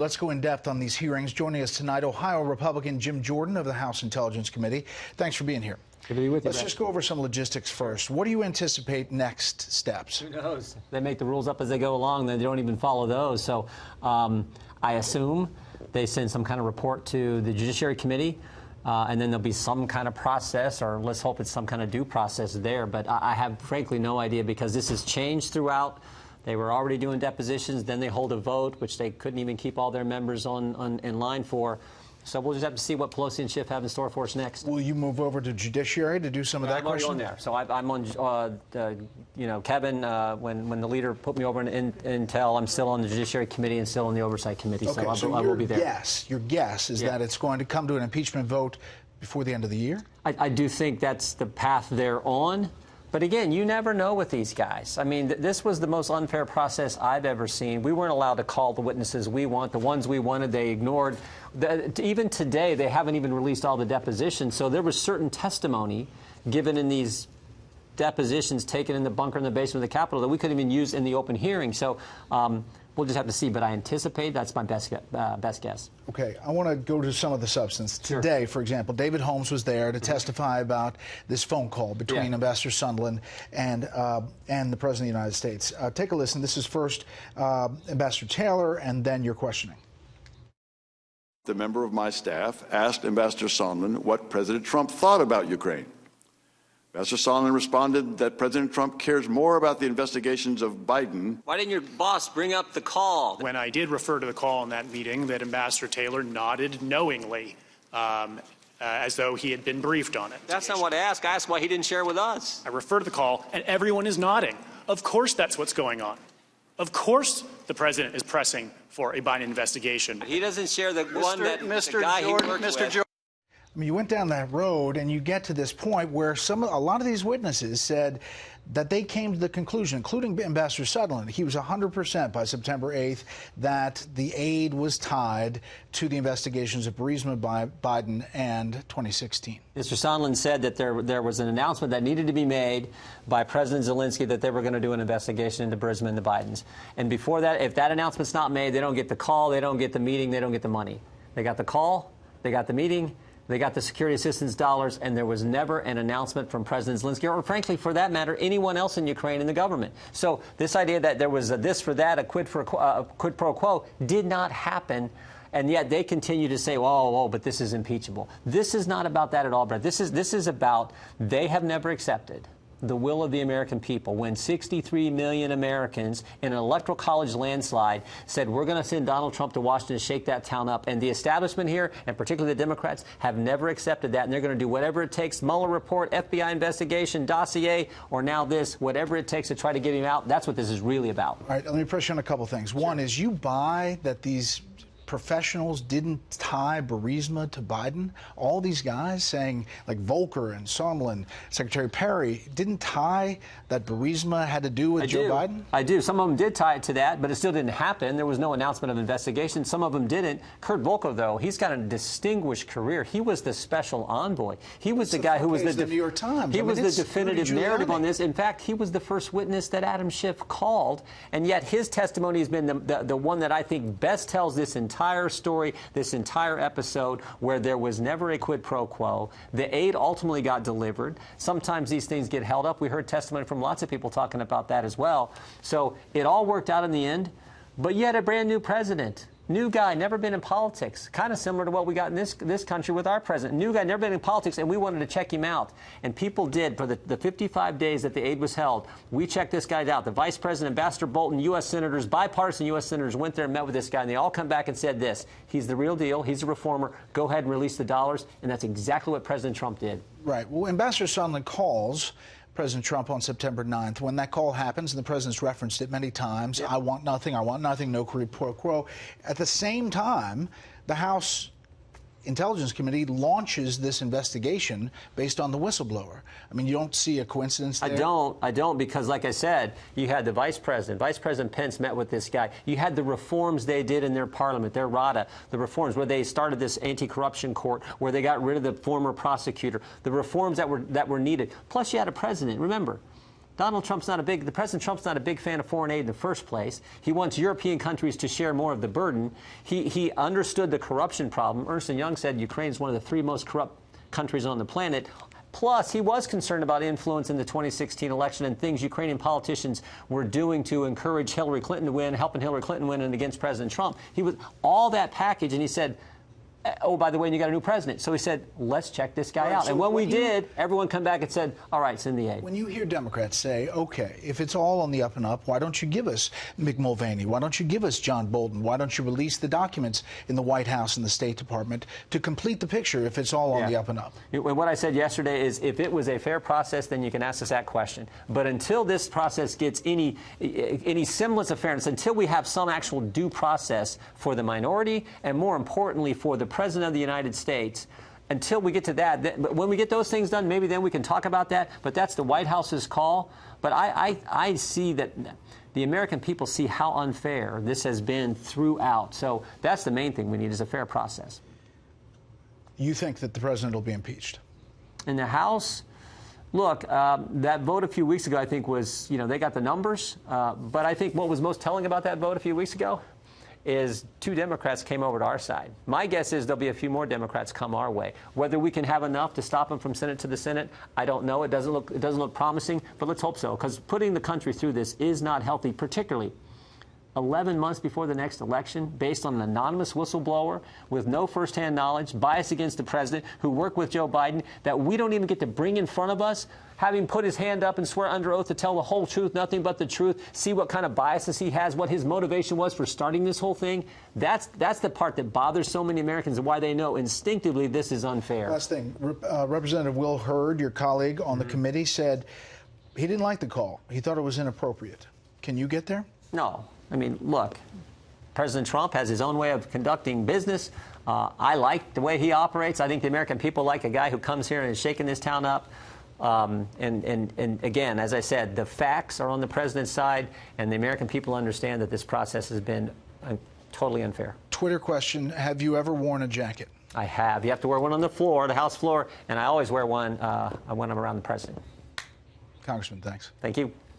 Let's go in depth on these hearings. Joining us tonight, Ohio Republican Jim Jordan of the House Intelligence Committee. Thanks for being here. Good to be with you. Let's just go over some logistics first. What do you anticipate next steps? Who knows? They make the rules up as they go along, then they don't even follow those. So I assume they send some kind of report to the Judiciary Committee, and then there'll be some kind of process, or let's hope it's some kind of due process there. But I have frankly no idea, because this has changed throughout. They were already doing depositions, then they hold a vote, which they couldn't even keep all their members in line for. So we'll just have to see what Pelosi and Schiff have in store for us next. Will you move over to Judiciary to do some of that I'm already question? on there. So I'm on, Kevin, when the leader put me over in Intel, I'm still on the Judiciary Committee and still on the Oversight Committee. Okay, so I will be there. Your guess is that it's going to come to an impeachment vote before the end of the year? I do think that's the path they're on. But again, you never know with these guys. I mean, this was the most unfair process I've ever seen. We weren't allowed to call the witnesses we want. The ones we wanted, they ignored. Even today, they haven't even released all the depositions. So there was certain testimony given in these depositions taken in the bunker in the basement of the Capitol that we couldn't even use in the open hearing. So we'll just have to see. But I anticipate that's my best guess. Okay, I want to go to some of the substance. Sure. Today, for example, David Holmes was there to testify about this phone call between Ambassador Sondland and the President of the United States. Take a listen. This is first Ambassador Taylor, and then your questioning. The member of my staff asked Ambassador Sondland what President Trump thought about Ukraine. Ambassador Sondland responded that President Trump cares more about the investigations of Biden. Why didn't your boss bring up the call? When I did refer to the call in that meeting, that Ambassador Taylor nodded knowingly, as though he had been briefed on it. That's not what I asked. I asked why he didn't share with us. I refer to the call, and everyone is nodding. Of course that's what's going on. Of course the president is pressing for a Biden investigation. He doesn't share the the guy he worked with. I mean, you went down that road and you get to this point where a lot of these witnesses said that they came to the conclusion, including Ambassador Sondland, he was 100% by September 8th, that the aid was tied to the investigations of Burisma by Biden and 2016. Mr. Sondland said that there was an announcement that needed to be made by President Zelensky that they were going to do an investigation into Burisma and the Bidens. And before that, if that announcement's not made, they don't get the call, they don't get the meeting, they don't get the money. They got the call, they got the meeting, they got the security assistance dollars, and there was never an announcement from President Zelensky, or frankly, for that matter, anyone else in Ukraine in the government. So this idea that there was a this for that, a quid pro quo, did not happen. And yet they continue to say, oh, but this is impeachable. This is not about that at all, Brett. This is about they have never accepted the will of the American people when 63 million Americans in an electoral college landslide said we're going to send Donald Trump to Washington to shake that town up. And the establishment here, and particularly the Democrats, have never accepted that. And they're going to do whatever it takes, Mueller report, FBI investigation, dossier, or now this, whatever it takes to try to get him out. That's what this is really about. All right, let me press you on a couple things. One is, you buy that these professionals didn't tie Burisma to Biden? All these guys saying, like Volker and Sondland, Secretary Perry, didn't tie that Burisma had to do with Joe Biden? I do. Some of them did tie it to that, but it still didn't happen. There was no announcement of investigation. Some of them didn't. Kurt Volker, though, he's got a distinguished career. He was the special envoy. He was the guy who was the New York Times. He was the definitive narrative on this. In fact, he was the first witness that Adam Schiff called, and yet his testimony has been the one that I think best tells this entire story, this entire episode, where there was never a quid pro quo. The aid ultimately got delivered. Sometimes these things get held up. We heard testimony from lots of people talking about that as well. So it all worked out in the end, but yet a brand new president. New guy, never been in politics. Kind of similar to what we got in this country with our president. New guy, never been in politics, and we wanted to check him out. And people did. For the 55 days that the aid was held, we checked this guy out. The Vice President, Ambassador Bolton, U.S. senators, bipartisan U.S. senators went there and met with this guy, and they all come back and said this: he's the real deal, he's a reformer, go ahead and release the dollars. And that's exactly what President Trump did. Right. Well, Ambassador Sondland calls President Trump on September 9th. When that call happens, and the president's referenced it many times, I want nothing, no quid pro quo. At the same time, the House Intelligence Committee launches this investigation based on the whistleblower. I mean, you don't see a coincidence there? I don't, because like I said, you had the Vice President Pence met with this guy. You had the reforms they did in their parliament, their RADA, the reforms where they started this anti-corruption court, where they got rid of the former prosecutor, the reforms that were needed. Plus you had a president, remember, President Trump's not a big fan of foreign aid in the first place. He wants European countries to share more of the burden. He understood the corruption problem. Ernst & Young said Ukraine is one of the 3 most corrupt countries on the planet. Plus, he was concerned about influence in the 2016 election and things Ukrainian politicians were doing to encourage Hillary Clinton to win, helping Hillary Clinton win and against President Trump. He was all that package, and he said, oh, by the way, you got a new president. So he said, let's check this guy out. So and when we did, everyone come back and said, all right, send the aid. When you hear Democrats say, okay, if it's all on the up and up, why don't you give us Mick Mulvaney? Why don't you give us John Bolton? Why don't you release the documents in the White House and the State Department to complete the picture if it's all on the up and up? What I said yesterday is if it was a fair process, then you can ask us that question. But until this process gets any semblance of fairness, until we have some actual due process for the minority and, more importantly, for the President of the United States, until we get to that, when we get those things done, maybe then we can talk about that. But that's the White House's call. But I see that the American people see how unfair this has been throughout. So that's the main thing we need is a fair process. You think that the president will be impeached? In the House, look, that vote a few weeks ago, I think was, they got the numbers. But I think what was most telling about that vote a few weeks ago is 2 Democrats came over to our side. My guess is there'll be a few more Democrats come our way. Whether we can have enough to stop them from Senate to the Senate, I don't know. It doesn't look promising, but let's hope so, because putting the country through this is not healthy, particularly 11 months before the next election, based on an anonymous whistleblower with no firsthand knowledge, bias against the president, who worked with Joe Biden, that we don't even get to bring in front of us, have him put his hand up and swear under oath to tell the whole truth, nothing but the truth, see what kind of biases he has, what his motivation was for starting this whole thing. That's the part that bothers so many Americans and why they know instinctively this is unfair. Last thing, Representative Will Hurd, your colleague on the committee, said he didn't like the call. He thought it was inappropriate. Can you get there? No. I mean, look, President Trump has his own way of conducting business. I like the way he operates. I think the American people like a guy who comes here and is shaking this town up. And again, as I said, the facts are on the president's side, and the American people understand that this process has been totally unfair. Twitter question, have you ever worn a jacket? I have. You have to wear one on the floor, the House floor, and I always wear one when I'm around the president. Congressman, thanks. Thank you.